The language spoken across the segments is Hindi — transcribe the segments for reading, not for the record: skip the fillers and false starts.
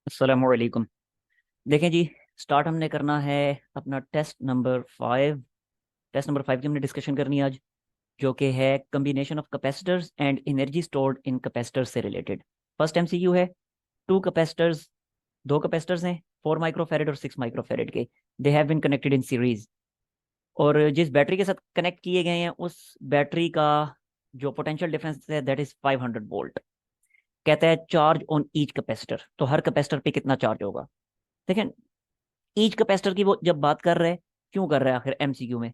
अस्सलामुअलैकुम। देखें जी, स्टार्ट हमने करना है अपना टेस्ट नंबर 5। टेस्ट नंबर 5 की हमने डिस्कशन करनी है आज, जो कि है combination of capacitors and energy stored in capacitors से रिलेटेड। फर्स्ट एमसीक्यू है, टू कैपेसिटर्स, दो कैपेसिटर्स हैं, 4 माइक्रोफेरेड और 6 माइक्रोफेरेड के। They have been connected in series, और जिस बैटरी के साथ कनेक्ट किए गए हैं उस बैटरी का जो पोटेंशियल डिफरेंस है दैट इज 500 वोल्ट। कहता है चार्ज ऑन ईच कैपेसिटर, तो हर कैपेसिटर पे कितना चार्ज होगा। देखें, ईच कैपेसिटर की वो जब बात कर रहे हैं, क्यों कर रहे हैं आखिर एमसीक्यू में?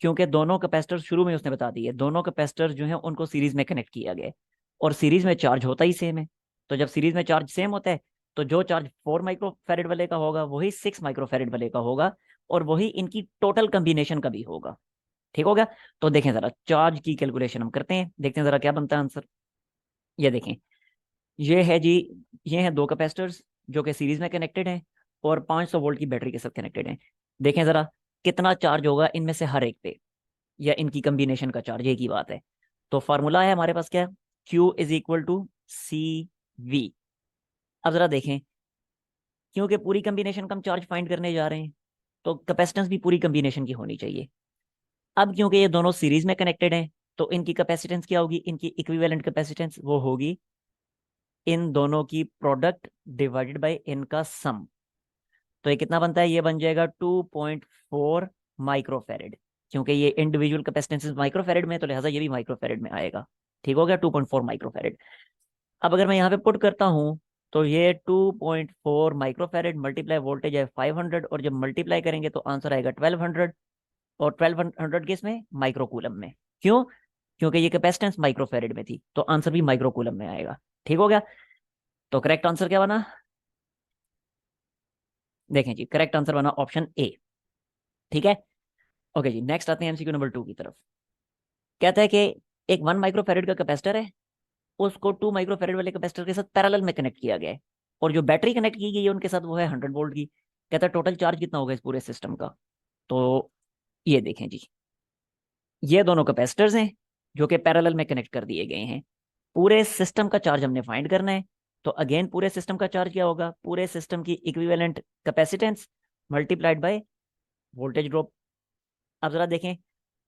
क्योंकि दोनों कैपेसिटर शुरू में उसने बता दी है, दोनों कैपेसिटर जो है उनको सीरीज में कनेक्ट किया गया है, और सीरीज में चार्ज होता ही सेम है। तो जब सीरीज में चार्ज सेम होता है, तो जो चार्ज 4 माइक्रोफेरेड वाले का होगा वही 6 माइक्रोफेरेड वाले का होगा, और वही इनकी टोटल कम्बिनेशन का भी होगा। ठीक हो गया? तो देखें जरा, चार्ज की कैलकुलेशन हम करते हैं, देखते हैं जरा क्या बनता है आंसर। ये देखें, ये है जी, ये हैं दो कैपेसिटर्स जो कि सीरीज में कनेक्टेड हैं और 500 वोल्ट की बैटरी के साथ कनेक्टेड हैं। देखें जरा कितना चार्ज होगा इनमें से हर एक पे, या इनकी कम्बिनेशन का चार्ज, एक ही बात है। तो फार्मूला है हमारे पास क्या? Q = C V। अब जरा देखें, क्योंकि पूरी कम्बिनेशन का हम चार्ज फाइंड करने जा रहे हैं, तो कैपेसिटेंस भी पूरी कम्बिनेशन की होनी चाहिए। अब क्योंकि ये दोनों सीरीज में कनेक्टेड हैं, तो इनकी कैपेसिटेंस क्या होगी? इनकी इक्विवेलेंट कैपेसिटेंस वो होगी इन दोनों की प्रोडक्ट डिवाइडेड बाय इनका सम। तो ये कितना बनता है? ये बन जाएगा 2.4 माइक्रोफेरेड। क्योंकि ये इंडिविजुअल कैपेसिटेंस माइक्रोफेरेड में है, तो लिहाजा ये भी माइक्रोफेरेड में आएगा। ठीक हो गया, 2.4 माइक्रोफेरेड। अब अगर मैं यहाँ पे पुट करता हूँ, तो ये 2.4 माइक्रोफेरेड मल्टीप्लाई वोल्टेज है 500, और जब मल्टीप्लाई करेंगे तो आंसर आएगा 1200। और 1200 किस में? माइक्रोकूलम में। क्यों? क्योंकि ये कैपेसिटेंस माइक्रोफेरेड में थी, तो आंसर भी माइक्रोकूलम में आएगा। ठीक हो गया? तो करेक्ट आंसर क्या बना? देखें जी, करेक्ट आंसर बना ऑप्शन ए। ठीक है, ओके जी, नेक्स्ट आते हैं एमसीक्यू नंबर 2 की तरफ। कहता है कि एक 1 माइक्रोफेरेड का कैपेसिटर है, उसको 2 माइक्रोफेरेड वाले कैपेसिटर के साथ पैरेलल में कनेक्ट किया गया है, और जो बैटरी कनेक्ट की गई है उनके साथ वो है 100 वोल्ट की। कहता है टोटल चार्ज कितना होगा इस पूरे सिस्टम का। तो ये देखें जी, ये दोनों कैपेसिटर्स हैं जो कि पैरेलल में कनेक्ट कर दिए गए हैं। पूरे सिस्टम का चार्ज हमने फाइंड करना है। तो अगेन पूरे सिस्टम का चार्ज क्या होगा? पूरे सिस्टम की equivalent capacitance multiplied by voltage drop. अब जरा देखें,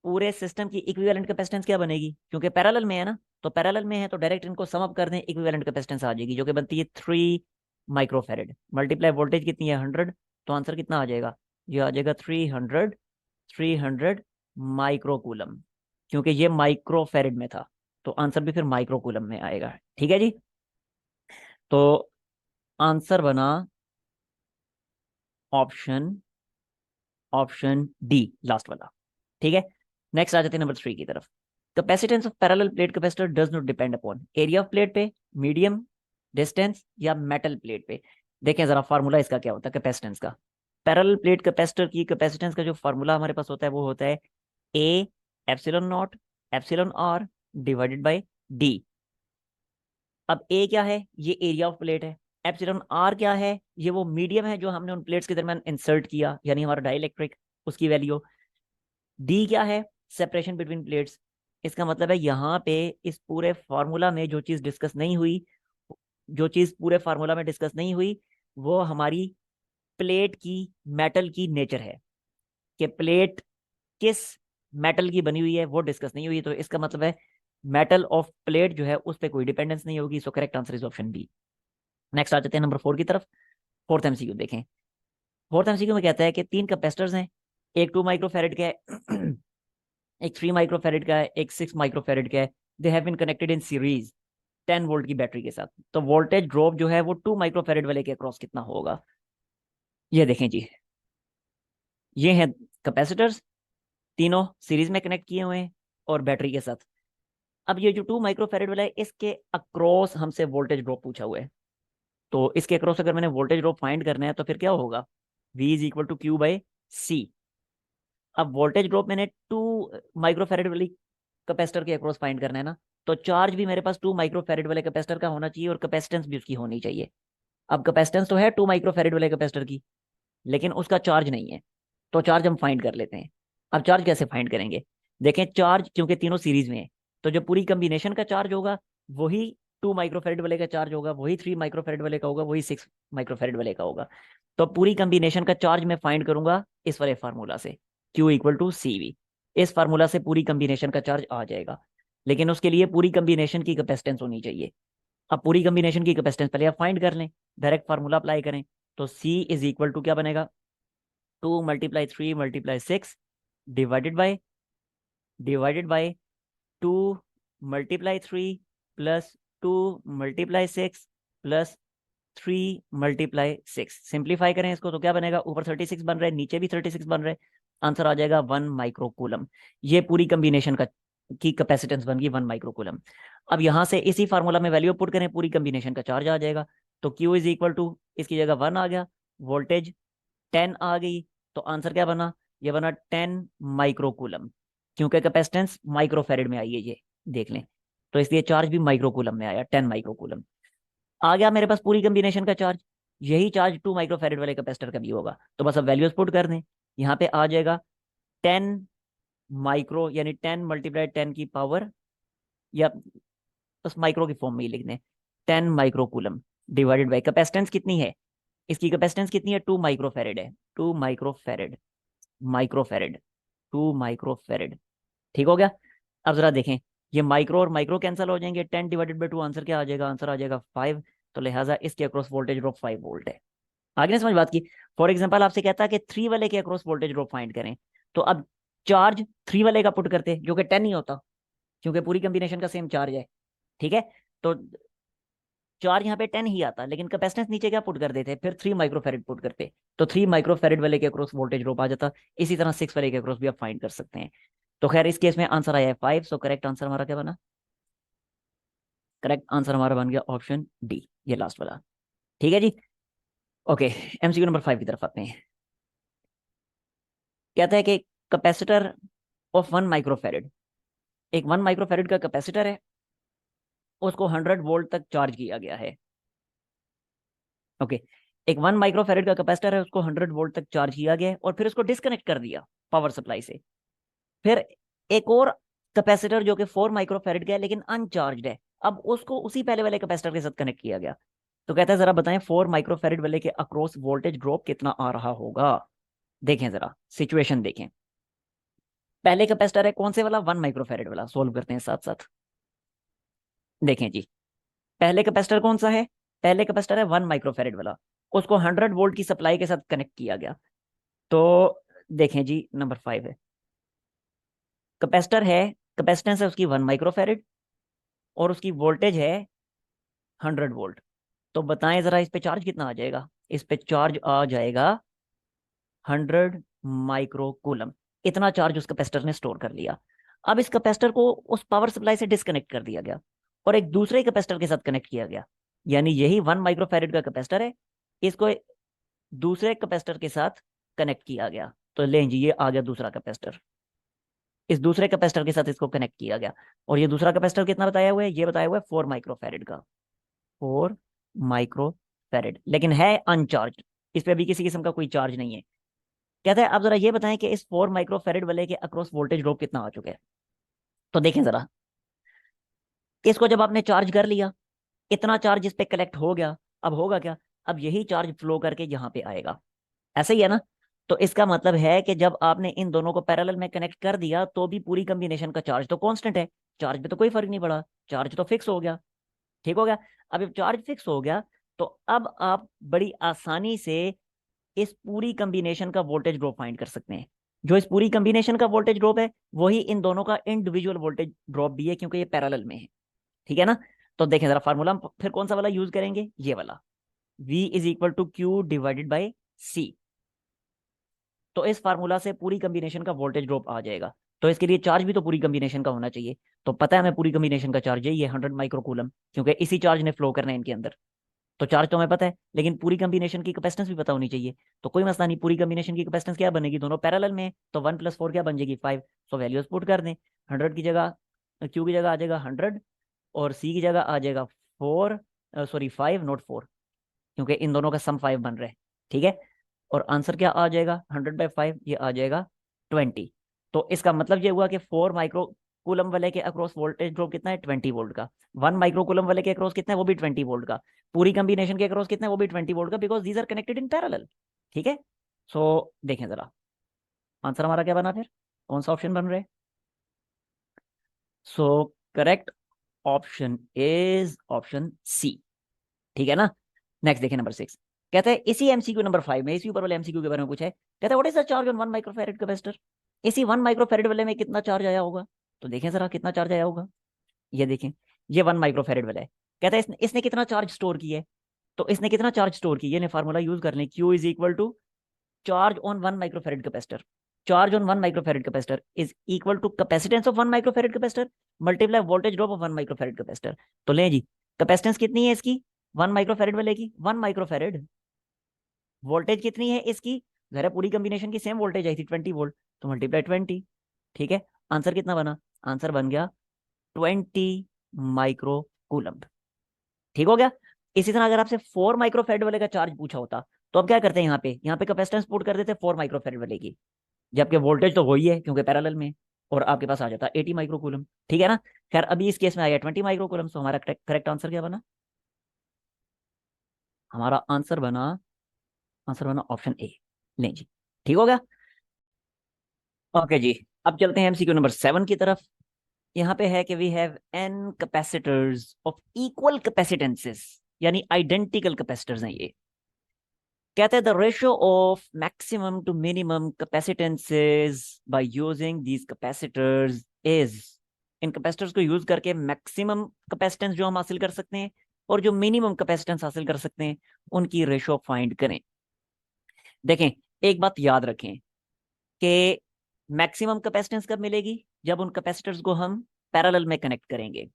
पूरे सिस्टम की इक्विवेलेंट कैपेसिटेंस क्या बनेगी? क्योंकि पैरेलल में है ना, तो पैरेलल में है तो डायरेक्ट इनको सम अप कर दें, इक्विवेलेंट कैपेसिटेंस आ जाएगी जो कि बनती है 3 माइक्रोफेरेड मल्टीप्लाई वोल्टेज कितनी है? 100। तो आंसर कितना आ जाएगा? ये आ जाएगा 300 माइक्रोकूलम, क्योंकि ये माइक्रोफेरेड में था, तो आंसर भी फिर माइक्रोकूलम में आएगा। ठीक है जी, तो आंसर बना ऑप्शन ऑप्शन डी, लास्ट वाला। ठीक है, नेक्स्ट आ जाते हैं नंबर 3 की तरफ। Capacitance of parallel plate capacitor does not depend upon area of plate पे, मीडियम, डिस्टेंस या मेटल प्लेट पे। देखें जरा फार्मूला इसका क्या होता है कैपेसिटेंस का। पैरेलल प्लेट कैपेसिटर की कैपेसिटेंस का जो फार्मूला हमारे पास होता है वो होता है A epsilon not epsilon R divided by D. अब ए क्या है? ये एरिया ऑफ प्लेट है। एप्सिलॉन आर क्या है? ये वो मीडियम है जो हमने उन प्लेट्स के दरमियान इंसर्ट किया, यानी हमारा डाइलेक्ट्रिक, उसकी वैल्यू। डी क्या है? Separation between plates. इसका मतलब है यहाँ पे इस पूरे फार्मूला में जो चीज डिस्कस नहीं हुई, जो चीज पूरे फार्मूला में डिस्कस नहीं हुई, वो हमारी प्लेट की, मेटल की नेचर है, कि प्लेट किस मेटल की बनी हुई है वो डिस्कस नहीं हुई। तो इसका मतलब है मेटल ऑफ प्लेट जो है उस पर कोई डिपेंडेंस नहीं होगी। So correct answer is option B. Next आ जाते हैं नंबर 4 की तरफ। फोर्थ एमसीक्यू देखें। फोर्थ एमसीक्यू में कहता है कि 3 कैपेसिटर्स हैं, एक 2 माइक्रोफेरेड का है, एक 3 माइक्रोफेरेड का है, एक 6 माइक्रोफेरेड का है। They have been connected in series 10 volt की बैटरी के साथ। तो वोल्टेज ड्रॉप जो है वो 2 माइक्रोफेरेड वाले के अक्रॉस कितना होगा? ये देखें जी, ये हैं कैपेसिटर्स, तीनों सीरीज में कनेक्ट किए हुए हैं और बैटरी के साथ। अब ये जो 2 माइक्रोफेरेड वाला है इसके अक्रॉस हमसे वोल्टेज ड्रॉप पूछा हुआ है। तो इसके अक्रॉस अगर मैंने वोल्टेज ड्रॉप फाइंड करना है तो फिर क्या होगा? V = Q/C। अब वोल्टेज ड्रॉप मैंने 2 माइक्रोफेरेड वाली कैपेसिटर के अक्रॉस फाइंड करना है ना, तो चार्ज भी मेरे पास 2 माइक्रोफेरेड वाले कैपेसिटर का होना चाहिए और कैपेसिटेंस भी उसकी होनी चाहिए। अब कैपेसिटेंस तो है 2 माइक्रोफेरेड वाले कैपेसिटर की, लेकिन उसका चार्ज नहीं है। तो चार्ज हम फाइंड कर लेते हैं। अब चार्ज कैसे फाइंड करेंगे? देखें, चार्ज क्योंकि तीनों सीरीज में है, तो जो पूरी कम्बिनेशन का चार्ज होगा वही 2 माइक्रोफेरेड वाले का चार्ज होगा, वही 3 माइक्रोफेरेड वाले का होगा, वही 6 माइक्रोफेरेड वाले का होगा। तो पूरी कम्बिनेशन का चार्ज मैं फाइंड करूंगा इस वाले फार्मूला से, Q इक्वल टू CV। इस फार्मूला से पूरी कम्बिनेशन का चार्ज आ जाएगा, लेकिन उसके लिए पूरी कम्बिनेशन की कैपेसिटेंस होनी चाहिए। अब पूरी कम्बिनेशन की कैपेसिटेंस पहले आप फाइंड कर लें, डायरेक्ट फार्मूला अप्लाई करें। तो C इज इक्वल टू क्या बनेगा, 2 × 3 × 6 divided by 2 × 3 plus 2 × 6 plus 3 × 6। Simplify करें इसको तो क्या बनेगा, ऊपर 36 बन रहा है, नीचे भी 36 बन रहा है, आंसर आ जाएगा 1 माइक्रोकूलम। ये पूरी कम्बिनेशन का की कैपेसिटेंस बन गई 1 माइक्रोकूलम। अब यहां से इसी फार्मूला में वैल्यू पुट करें, पूरी कम्बिनेशन का चार्ज आ जाएगा। तो Q इज इक्वल टू, इसकी जगह 1 आ गया, वोल्टेज 10 आ गई, तो आंसर क्या बना, ये बना 10 माइक्रोकूलम, क्योंकि कैपेसिटेंस माइक्रोफेरेड में आई है ये, देख लें। तो इसलिए चार्ज भी माइक्रोकूलम में आया, 10 माइक्रोकूलम। आ गया मेरे पास पूरी कम्बिनेशन का चार्ज। यही चार्ज 2 माइक्रोफेरेड वाले कैपेसिटर का भी होगा, तो बस अब वैल्यूज पुट कर दें। यहाँ पे आ जाएगा 10 माइक्रो, यानी 10 × 10 की पावर, या बस माइक्रो की फॉर्म में ही लिख दें, 10 माइक्रोकूलम डिवाइडेड बाई कैपेसिटेंस कितनी है, इसकी कैपेसिटेंस कितनी है, 2 माइक्रोफेरेड है, 2 माइक्रोफेरेड, माइक्रोफेरेड, 2 माइक्रोफेरेड। ठीक हो गया। अब जरा देखें, ये माइक्रो और माइक्रो कैंसिल हो जाएंगे, 10 ÷ 2 आंसर क्या आ जाएगा, आंसर आ जाएगा 5। तो लिहाजा इसके अक्रॉस वोल्टेज ड्रॉप 5 वोल्ट है। आगे ने समझ बात की। फॉर एग्जाम्पल आपसे कहता है कि 3 वाले के अक्रॉस वोल्टेज ड्रॉप फाइंड करें, तो अब चार्ज 3 वाले का पुट करते, जो कि 10 ही होता, क्योंकि पूरी कम्बिनेशन का सेम चार्ज है। ठीक है, तो चार्ज यहाँ पे 10 ही आता, लेकिन कैपेसिटेंस नीचे क्या पुट कर देते, फिर 3 माइक्रोफेरेड पुट करते, तो 3 माइक्रोफेरेड वाले के अक्रॉस वोल्टेज ड्रॉप आ जाता। इसी तरह 6 वाले के अक्रॉस भी आप फाइंड कर सकते हैं। तो खैर इस केस में आंसर आया है 5। सो करेक्ट आंसर हमारा क्या बना, करेक्ट आंसर हमारा बन गया ऑप्शन डी, ये लास्ट वाला। ठीक है जी। ओके, MCQ नंबर 5 की तरफ आते हैं। कहता है कि कैपेसिटर ऑफ 1 माइक्रोफेरेड, एक 1 माइक्रोफेरेड का कैपेसिटर है, उसको 100 वोल्ट तक चार्ज किया गया है। ओके, एक 1 माइक्रोफेरेड का कैपेसिटर है, उसको 100 वोल्ट तक चार्ज किया गया है, और फिर उसको डिस्कनेक्ट कर दिया पावर सप्लाई से। फिर एक और कैपेसिटर जो कि 4 माइक्रोफेरेड का है लेकिन अनचार्ज है, अब उसको उसी पहले वाले कैपेसिटर के साथ कनेक्ट किया गया। तो कहता है जरा बताएं 4 माइक्रोफेरेड वाले के अक्रॉस वोल्टेज ड्रॉप कितना आ रहा होगा। देखें जरा सिचुएशन देखें। पहले कैपेसिटर है कौन से वाला, 1 माइक्रोफेरेड वाला, सोल्व करते हैं साथ साथ। देखें जी, पहले कैपेसिटर कौन सा है, पहले कैपेसिटर है 1 माइक्रोफेरेड वाला, उसको 100 वोल्ट की सप्लाई के साथ कनेक्ट किया गया। तो देखें जी, नंबर 5 है, कैपेसिटर है, कैपेसिटेंस है उसकी 1 माइक्रोफेरेड, और उसकी वोल्टेज है 100 वोल्ट। तो बताएं जरा इस पे चार्ज कितना आ जाएगा, इस पे चार्ज आ जाएगा 100 माइक्रोकूलम। इतना चार्ज उस कैपेसिटर ने स्टोर कर लिया। अब इस कैपेसिटर को उस पावर सप्लाई से डिस्कनेक्ट कर दिया गया, और एक दूसरे कैपेसिटर के साथ कनेक्ट किया गया, यानी यही 1 माइक्रोफेरेड का कैपेसिटर है, इसको दूसरे कैपेसिटर के साथ कनेक्ट किया गया। तो लें जी, ये आ गया दूसरा कैपेसिटर, इस दूसरे कैपेसिटर के साथ इसको कनेक्ट किया गया, और ये दूसरा कैपेसिटर कितना बताया हुआ है, ये बताया हुआ है 4 माइक्रोफेरेड का, 4 माइक्रोफेरेड, लेकिन है अनचार्ज, इस पे अभी किसी किस्म का कोई चार्ज नहीं है। कहता है अब जरा ये बताएं कि इस 4 माइक्रोफेरेड वाले के अक्रॉस वोल्टेज ड्रॉप कितना आ चुका है। तो देखें जरा, इसको जब आपने चार्ज कर लिया, इतना चार्ज इस पे कलेक्ट हो गया, अब होगा क्या, अब यही चार्ज फ्लो करके यहाँ पे आएगा, ऐसा ही है ना। तो इसका मतलब है कि जब आपने इन दोनों को पैरेलल में कनेक्ट कर दिया, तो भी पूरी कम्बिनेशन का चार्ज तो कांस्टेंट है, चार्ज पे तो कोई फर्क नहीं पड़ा, चार्ज तो फिक्स हो गया। ठीक हो गया। अब जब चार्ज फिक्स हो गया, तो अब आप बड़ी आसानी से इस पूरी कम्बिनेशन का वोल्टेज ड्रॉप फाइंड कर सकते हैं। जो इस पूरी कम्बिनेशन का वोल्टेज ड्रॉप है, वही इन दोनों का इंडिविजुअल वोल्टेज ड्रॉप भी है, क्योंकि ये पैरेलल में है। ठीक है ना। तो देखें जरा फार्मूला फिर कौन सा वाला यूज करेंगे, ये वाला, V is equal to Q divided by C। तो इस फार्मूला से पूरी कम्बिनेशन का वोल्टेज ड्रॉप आ जाएगा। तो इसके लिए चार्ज भी तो पूरी कम्बिनेशन का होना चाहिए। तो पता है हमें पूरी कम्बिनेशन का चार्ज यही है 100 माइक्रोकूलम, क्योंकि इसी चार्ज ने फ्लो करना है इनके अंदर। तो चार्ज तो हमें पता है, लेकिन पूरी कम्बिनेशन की कैपेसिटेंस भी पता होनी चाहिए। तो कोई मसला नहीं, पूरी कम्बिनेशन की कैपेसिटेंस क्या बनेगी, दोनों पैरेलल में है, तो 1 + 4 क्या बन जाएगी, 5। सो वैल्यूज पुट कर दें, 100 की जगह, Q की जगह आ जाएगा 100, और C की जगह आ जाएगा 4, सॉरी 5 नॉट 4, क्योंकि इन दोनों का सम 5 बन रहा है। ठीक है। और आंसर क्या आ जाएगा, 100/5, ये आ जाएगा 20। तो इसका मतलब ये हुआ कि 4 माइक्रो कूलम वाले के अक्रॉस वोल्टेज ड्रॉप कितना है 20 वोल्ट का, 1 माइक्रो कूलम वाले के अक्रॉस कितना है वो भी 20 वोल्ट का, पूरी कॉम्बिनेशन के अक्रॉस कितना है वो भी 20 वोल्ट का, because these are connected in parallel. ठीक है, सो देखें जरा आंसर हमारा क्या बना, फिर कौन सा ऑप्शन बन रहा है। So correct option is option C. ठीक है ना। नेक्स्ट देखिए नंबर 6, कहते हैं इसी एमसीक्यू नंबर 5 में, इसी ऊपर वाले एमसीक्यू के बारे में पूछा है, कहता है what is the charge on 1 microfarad capacitor. इसी 1 माइक्रोफैरेड वाले में कितना चार्ज आया होगा, तो देखें जरा कितना चार्ज आया होगा। ये देखें, ये 1 माइक्रोफैरेड वाला है, कहता है इसने कितना चार्ज स्टोर किया है, तो इसने कितना चार्ज स्टोर किया, ये फार्मूला यूज कर लें, Q is equal to charge on 1 microfarad capacitor, charge on 1 microfarad capacitor is equal to capacitance of 1 microfarad capacitor multiply voltage drop of 1 microfarad capacitor. तो लें जी, कैपेसिटेंस कितनी है इसकी 1 माइक्रोफैरेड वाले की 1 माइक्रोफैरेड, वोल्टेज कितनी है इसकी, जरा पूरी कॉम्बिनेशन की सेम वोल्टेज आई थी 20 वोल्ट, तो मल्टीप्लाई 20। ठीक है, आंसर कितना बना, आंसर बन गया 20 माइक्रो कूलम्ब। ठीक हो गया। इसी तरह अगर आपसे 4 माइक्रोफैरेड वाले का चार्ज पूछा होता, तो अब क्या करते हैं, यहाँ पे कैपेसिटेंस पुट कर देते हैं 4 माइक्रोफैरेड वाले की, जबकि वोल्टेज तो वही है क्योंकि पैरेलल में, और आपके पास आ जाता है 80 माइक्रो कूलम। ठीक है ना। खैर अभी इस केस में आया 20 माइक्रो कूलम, तो हमारा करेक्ट आंसर क्या बना, हमारा आंसर बना ऑप्शन ए। लें जी, ठीक हो गया। ओके जी, अब चलते हैं एमसीक्यू नंबर 7 की तरफ। यहाँ पे है कि we have n capacitors of equal capacitances, यानी आइडेंटिकल कैपेसिटर्स हैं ये। कहते हैं the ratio of maximum to minimum capacitances by using these capacitors is, इन कैपेसिटर्स को यूज करके मैक्सिमम कैपेसिटेंस जो हम हासिल कर सकते हैं और जो मिनिमम कैपेसिटेंस हासिल कर सकते हैं उनकी रेशियो फाइंड करें। देखें, एक बात याद रखें कि मैक्सिमम कैपेसिटेंस कब मिलेगी, जब उन कैपेसिटर्स को हम पैरेलल में कनेक्ट करेंगे,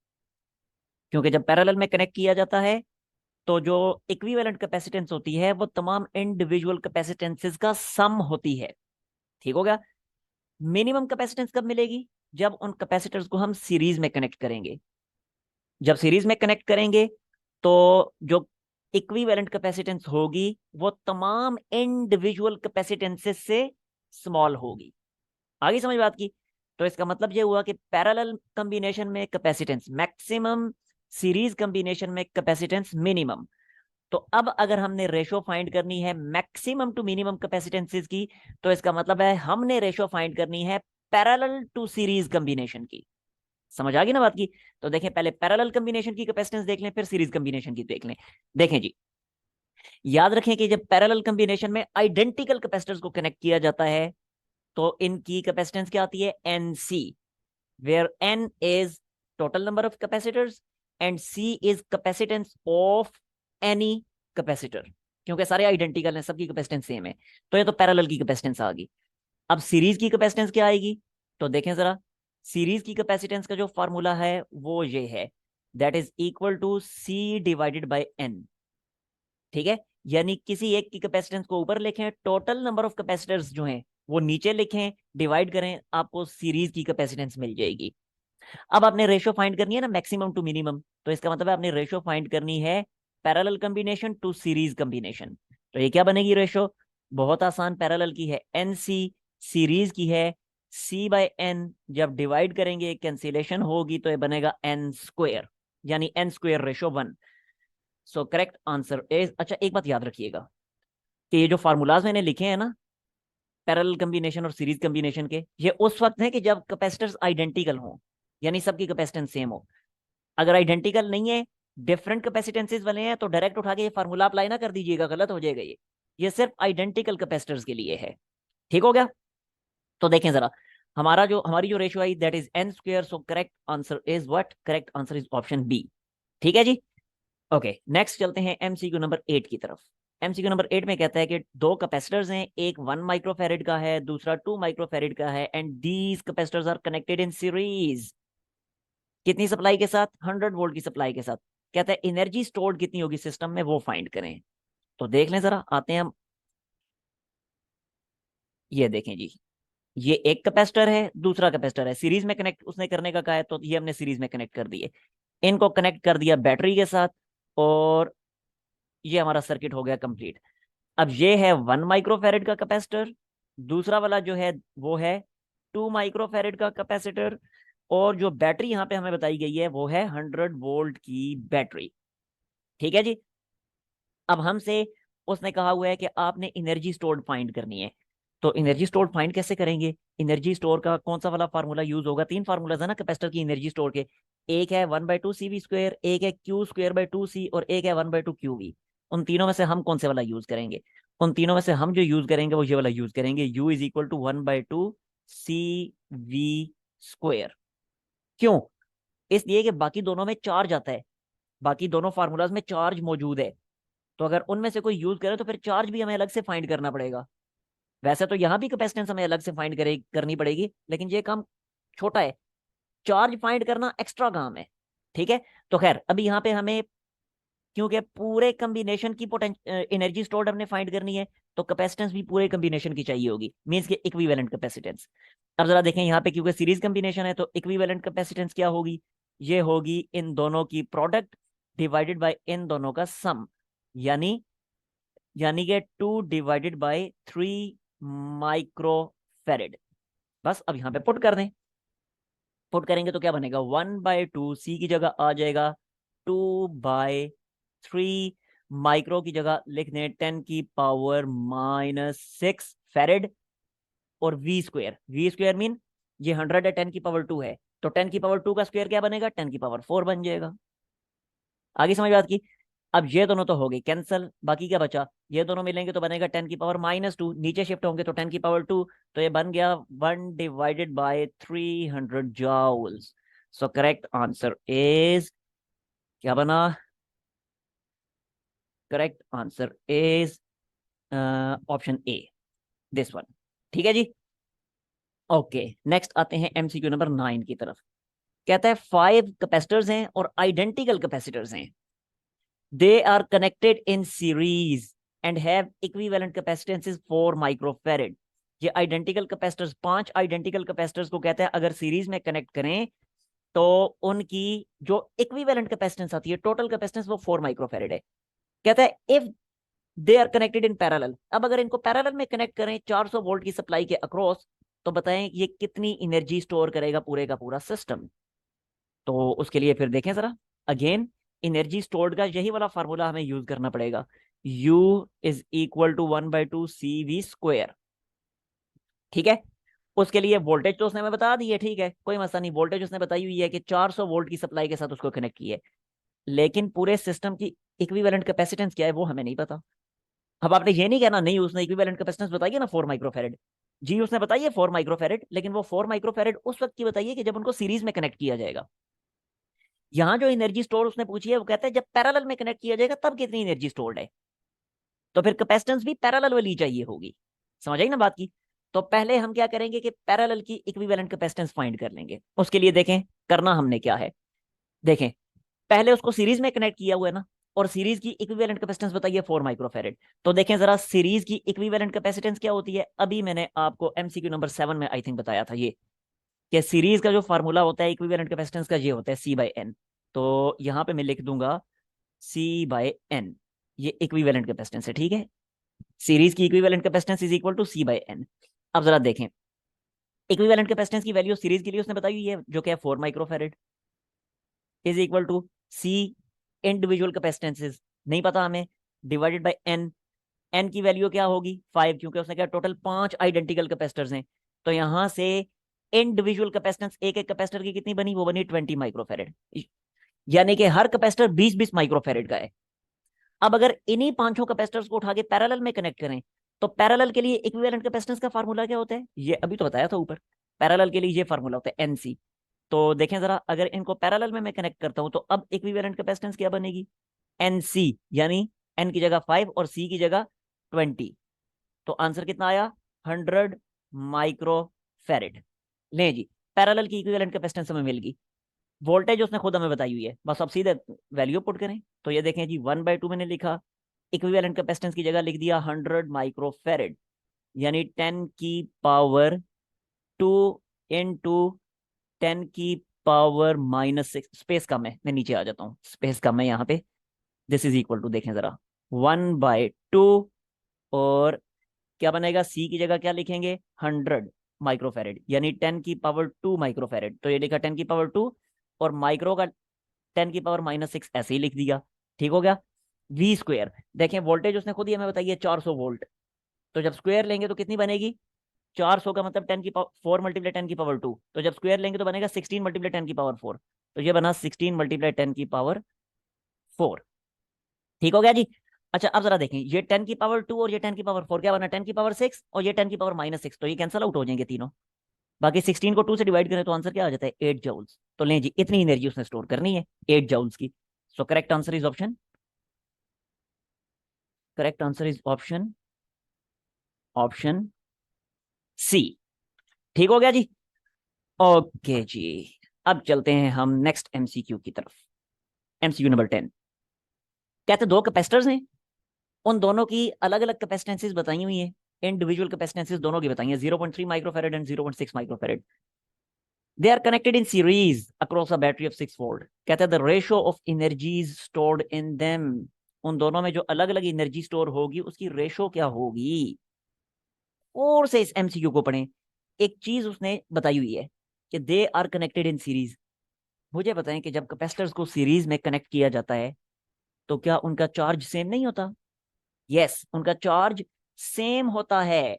क्योंकि जब पैरेलल में कनेक्ट किया जाता है तो जो इक्विवेलेंट कैपेसिटेंस होती है वो तमाम इंडिविजुअल कैपेसिटेंसेस का सम होती है। ठीक हो गया। मिनिमम कैपेसिटेंस कब मिलेगी, जब उन कैपेसिटर्स को हम सीरीज में कनेक्ट करेंगे। जब सीरीज में कनेक्ट करेंगे तो जो इक्विवेलेंट कैपेसिटेंस होगी वो तमाम इंडिविजुअल कैपेसिटेंसेस से स्मॉल होगी। आगे समझ बात की। तो इसका मतलब ये हुआ कि पैरेलल कॉम्बिनेशन में कैपेसिटेंस मैक्सिमम, सीरीज कॉम्बिनेशन में कैपेसिटेंस मिनिमम। तो अब अगर हमने रेशो फाइंड करनी है मैक्सिमम टू मिनिमम कैपेसिटेंसेस की, तो इसका मतलब है हमने रेशो फाइंड करनी है पैरेलल टू सीरीज कॉम्बिनेशन की। समझ आ गई ना बात की। तो देखें, पहले पैरेलल कॉम्बिनेशन की कैपेसिटेंस देख लें, फिर सीरीज कॉम्बिनेशन की देख लें। देखें जी, याद रखें कि जब पैरेलल कॉम्बिनेशन में आइडेंटिकल कैपेसिटर्स को कनेक्ट किया जाता है तो इनकी कैपेसिटेंस क्या आती है, NC, where N is total number of capacitors and C is capacitance of any capacitor, क्योंकि सारे आइडेंटिकल हैं, सबकी कैपेसिटेंस सेम है। तो ये तो पैरेलल की कैपेसिटेंस आ गई। अब सीरीज की कैपेसिटेंस क्या आएगी, तो देखें जरा, सीरीज की कैपेसिटेंस का जो फॉर्मूला है वो ये है, that is equal to C divided by N। ठीक है, यानी किसी एक की कैपेसिटेंस को ऊपर लिखें, टोटल नंबर ऑफ कैपेसिटर्स जो हैं वो नीचे लिखें, डिवाइड करें, आपको सीरीज की कैपेसिटेंस मिल जाएगी। अब आपने रेशियो फाइंड करनी है ना मैक्सिमम टू मिनिमम, तो इसका मतलब है आपने रेशियो फाइंड करनी है parallel combination to series combination. तो ये क्या बनेगी रेशियो, बहुत आसान, पैरेलल की है NC, सीरीज की है C बाय N, जब डिवाइड करेंगे कैंसिलेशन होगी तो ये बनेगा N स्क्वायर, यानी N square ratio 1। So correct answer is, अच्छा एक बात याद रखिएगा कि ये जो फार्मूलाज मैंने लिखे हैं ना पैरेलल कॉम्बिनेशन और सीरीज कॉम्बिनेशन के, ये उस वक्त है कि जब कैपेसिटर्स आइडेंटिकल हों, यानी सबकी कैपेसिटेंस सेम हो। अगर आइडेंटिकल नहीं है, डिफरेंट कैपेसिटेंसेस वाले हैं, तो डायरेक्ट उठा के ये फार्मूला अप्लाई ना कर दीजिएगा, गलत हो जाएगा ये सिर्फ आइडेंटिकल कैपेसिटर्स के लिए है। ठीक हो गया। तो देखें जरा, हमारी जो रेशियो आई that is N square, so correct answer is what, correct answer is option B. ठीक है जी। ओके, नेक्स्ट चलते हैं एमसीक्यू नंबर 8 की तरफ। एमसीक्यू नंबर 8 में कहता है कि दो कैपेसिटर्स हैं, एक 1 माइक्रोफैरेड का है, दूसरा 2 माइक्रोफैरेड का है, and these capacitors are connected in series. कितनी सप्लाई के साथ, 100 वोल्ट की सप्लाई के साथ। कहता है एनर्जी स्टोर्ड कितनी होगी सिस्टम में, वो फाइंड करें। तो देख लें जरा, आते हैं हम, ये देखें जी, ये एक कैपेसिटर है, दूसरा कैपेसिटर है, सीरीज में कनेक्ट उसने करने का कहा है, तो ये हमने सीरीज में कनेक्ट कर दिए, इनको कनेक्ट कर दिया बैटरी के साथ, और ये हमारा सर्किट हो गया कंप्लीट। अब ये है 1 माइक्रोफैरेड का कैपेसिटर, दूसरा वाला जो है वो है 2 माइक्रोफैरेड का कैपेसिटर, और जो बैटरी यहाँ पे हमें बताई गई है वो है 100 वोल्ट की बैटरी। ठीक है जी। अब हमसे उसने कहा हुआ है कि आपने एनर्जी स्टोर्ड फाइंड करनी है। तो एनर्जी स्टोर्ड फाइंड कैसे करेंगे? एनर्जी स्टोर का कौन सा वाला फार्मूला यूज होगा? तीन फार्मूलाज है ना कैपेसिटर की एनर्जी स्टोर के। एक है 1/2 CV², एक है Q²/2C, और एक है 1/2 QV। उन तीनों में से हम कौन से वाला यूज करेंगे? उन तीनों में से हम जो यूज करेंगे वो ये वाला यूज करेंगे, U = 1/2 CV²। क्यों? इसलिए कि बाकी दोनों में चार्ज आता है, बाकी दोनों फार्मूलाज में चार्ज मौजूद है। तो अगर उनमें से कोई यूज करे तो फिर चार्ज भी हमें अलग से फाइंड करना पड़ेगा। वैसे तो यहां भी कैपेसिटेंस हमें अलग से फाइंड करनी पड़ेगी, लेकिन ये काम छोटा है, चार्ज फाइंड करना एक्स्ट्रा काम है। ठीक है। तो खैर अभी यहाँ पे हमें, क्योंकि पूरे कम्बिनेशन की एनर्जी स्टोर्ड हमने फाइंड करनी है, तो कैपेसिटेंस भी पूरे कम्बिनेशन की चाहिए होगी, मींस के इक्विवेलेंट कैपेसिटेंस। अब जरा देखें यहाँ पे, क्योंकि सीरीज कम्बिनेशन है तो इक्विवेलेंट कैपेसिटेंस क्या होगी? ये होगी इन दोनों की प्रोडक्ट डिवाइडेड बाय इन दोनों का सम, यानी यानी कि 2/3 माइक्रो फेरेड। बस अब यहाँ पे पुट कर दें। पुट करेंगे तो क्या बनेगा? 1/2 C की जगह आ जाएगा 2/3, माइक्रो की जगह लिख दें 10⁻⁻⁶ फेरेड, और V²। मीन ये 100 है, 10⁻², है तो 10⁻² का स्क्वायर क्या बनेगा? 10⁻4 बन जाएगा। आगे समझ बात की? अब ये दोनों तो हो गई कैंसल, बाकी क्या बचा? ये दोनों मिलेंगे तो बनेगा 10⁻⁻², नीचे शिफ्ट होंगे तो 10⁻², तो ये बन गया 1/300 joules. So correct answer is, क्या बना? Correct answer is option A, this one. ठीक है जी। ओके, नेक्स्ट आते हैं MCQ नंबर 9 की तरफ। कहता है 5 कैपेसिटर्स हैं और आइडेंटिकल कैपेसिटर्स हैं। They are connected in series and have equivalent capacitances 4 microfarad. ये आइडेंटिकल कैपेसिटर्स, 5 आइडेंटिकल कैपेसिटर्स को कहते हैं अगर सीरीज में कनेक्ट करें तो उनकी जो इक्विवेलेंट कैपेसिटेंस आती है, टोटल कैपेसिटेंस, वो 4 माइक्रोफेरेड है। कहता है if they are connected in parallel. अब अगर इनको पैरेलल में कनेक्ट करें 400 वोल्ट की सप्लाई के अक्रॉस, तो बताएं ये कितनी एनर्जी स्टोर करेगा पूरे का पूरा सिस्टम। तो उसके लिए फिर देखें जरा, अगेन एनर्जी स्टोर्ड का यही वाला फार्मूला हमें यूज करना पड़ेगा, U = 1/2 CV²। ठीक है। उसके लिए वोल्टेज तो उसने हमें बता दी है, ठीक है, कोई मसला नहीं, वोल्टेज उसने बताई हुई है कि 400 वोल्ट की सप्लाई के साथ उसको कनेक्ट की है, लेकिन पूरे सिस्टम की इक्विवेलेंट कैपेसिटेंस क्या है वो हमें नहीं पता। अब आपने ये नहीं कहना नहीं उसने इक्विवेलेंट कैपेसिटेंस बताई है ना 4 माइक्रोफेरेड। जी उसने बताई है 4 माइक्रोफेरेड, लेकिन वो 4 माइक्रोफेरेड उस वक्त की बताइए कि जब उनको सीरीज में कनेक्ट किया जाएगा। यहाँ जो एनर्जी स्टोर उसने पूछी है वो कहता है जब पैरेलल में कनेक्ट किया जाएगा तब कितनी एनर्जी स्टोर्ड है। तो फिर कैपेसिटेंस भी पैरेलल वाली चाहिए होगी। समझ आई ना बात की? तो पहले हम क्या करेंगे कि पैरेलल की इक्विवेलेंट कैपेसिटेंस फाइंड कर लेंगे। उसके लिए देखें करना हमने क्या है। देखें, पहले उसको सीरीज में कनेक्ट किया हुआ है ना, और सीरीज की इक्विवेलेंट कैपेसिटेंस बताइए 4 माइक्रोफेरेड। तो देखें जरा सीरीज की इक्विवेलेंट कैपेसिटेंस क्या होती है। अभी मैंने आपको MCQ नंबर 7 में आई थिंक बताया था ये, कि सीरीज का जो फार्मूला होता है इक्विवेलेंट कैपेसिटेंस का, ये होता है C/N। तो यहाँ पे मैं लिख दूंगा C/N, ये इक्विवेलेंट कैपेसिटेंस है। ठीक है, सीरीज की equivalent capacitance is equal to C/N। अब जरा देखें, इक्विवेलेंट कैपेसिटेंस की वैल्यू सीरीज के लिए उसने बताई हुई है जो कि है 4 microfarad, is equal to C individual capacitances नहीं पता हमें, डिवाइडेड बाय N। N की वैल्यू क्या होगी? 5, क्योंकि उसने कहा टोटल 5 आइडेंटिकल कैपेसिटर्स हैं। तो यहां से इंडिविजुअल कैपेसिटेंस एक एक कैपेसिटर की कितनी बनी? वो बनी 20 माइक्रोफेरेड, यानी कि हर कैपेसिटर 20-20 माइक्रोफेरेड का है। अब अगर इन्हीं पांचों कैपेसिटर्स को उठा के पैरेलल में कनेक्ट करें, तो पैरेलल के लिए इक्विवेलेंट कैपेसिटेंस का फार्मूला क्या होता है? ये अभी तो बताया था ऊपर, पैरेलल के लिए ये फार्मूला होता है NC। तो देखें जरा, अगर इनको पैरेलल में मैं कनेक्ट करता हूं तो अब इक्विवेलेंट कैपेसिटेंस क्या बनेगी? NC, यानी N की जगह 5 और C की जगह 20। तो आंसर कितना आया? 100 माइक्रोफेरेड। ले जी, पैरेलल की इक्विवेलेंट कैपेसिटेंस हमें मिल गई। वोल्टेज उसने खुद हमें बताई हुई है, बस अब सीधे वैल्यू पुट करें। तो ये देखें जी 1/2 मैंने लिखा, इक्विवेलेंट कैपेसिटेंस की जगह लिख दिया 100 माइक्रोफेरेड, यानी 10⁻², इंटू 10⁻⁻6। स्पेस कम है, मैं नीचे आ जाता हूँ, स्पेस कम है यहाँ पे। दिस इज इक्वल टू, देखें जरा, 1/2, और क्या बनेगा? सी की जगह क्या लिखेंगे? 100, माइक्रोफेरेड, यानी 10⁻² माइक्रोफेरेड। तो ये लिखा 10⁻², और माइक्रो का 10⁻⁻6 ऐसे ही लिख दिया। ठीक हो गया। वी स्क्वायर, देखें वोल्टेज उसने खुद ही हमें बताइए 400 वोल्ट, तो जब स्क्वायर लेंगे तो कितनी बनेगी? 400 का मतलब 10⁻4 मल्टीप्लाई 10⁻², तो जब स्क्वायर लेंगे तो बनेगा 16 मल्टीप्लाई 10⁻4। तो ये बना 16 मल्टीप्लाई 10⁻4। ठीक हो गया जी। अच्छा अब जरा देखें, ये 10⁻2 और ये 10⁻4 क्या बना? 10⁻6 और ये 10⁻�6, तो ये कैंसल आउट हो जाएंगे तीनों। बाकी 16 को 2 से डिवाइड करें तो आंसर क्या आ जाता है? 8 जूल्स। तो लें जी, इतनी एनर्जी उसने स्टोर करनी है 8 जूल्स की। So correct answer is option, correct answer is option, option C. ठीक हो गया जी। ओके जी, अब चलते हैं हम नेक्स्ट एमसीक्यू की तरफ। एमसीक्यू नंबर 10 कहते दो कैपेसिटर्स हैं, उन दोनों की अलग अलग कैपेसिटेंसेस बताई हुई है, इंडिविजुअल कैपेसिटेंसेस दोनों की बताई है, 0.3 microfarad and 0.6 microfarad. They are connected in series across a battery of 6 volt. कहते हैं the ratio of energies stored in them, उन दोनों में जो अलग अलग एनर्जी स्टोर होगी उसकी रेशो क्या होगी। और से इस एमसीक्यू को पढ़ें। एक चीज उसने बताई हुई है कि they are connected in series. मुझे बताएं कि जब कैपेसिटर्स को सीरीज में कनेक्ट किया जाता है तो क्या उनका चार्ज सेम नहीं होता? यस, उनका चार्ज सेम होता है।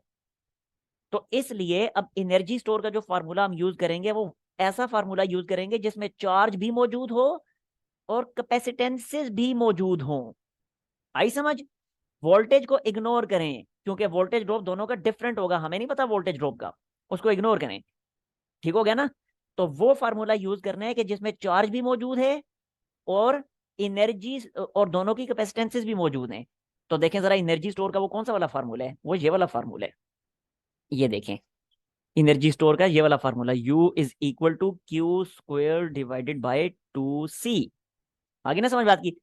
तो इसलिए अब एनर्जी स्टोर का जो फार्मूला हम यूज करेंगे वो ऐसा फार्मूला यूज करेंगे जिसमें चार्ज भी मौजूद हो और कैपेसिटेंसेस भी मौजूद हो। आई समझ? वोल्टेज को इग्नोर करें, क्योंकि वोल्टेज ड्रॉप दोनों का डिफरेंट होगा, हमें नहीं पता वोल्टेज ड्रॉप का, उसको इग्नोर करें। ठीक हो गया ना? तो वो फार्मूला यूज करना है कि जिसमें चार्ज भी मौजूद है और एनर्जी, और दोनों की कैपेसिटेंसेस भी मौजूद हैं। तो देखें जरा एनर्जी स्टोर का वो कौन सा वाला फार्मूला है, वो ये वाला फार्मूला है। ये देखें एनर्जी स्टोर का ये वाला formula, U is equal to Q square divided by 2C। आगे ना समझ बात की?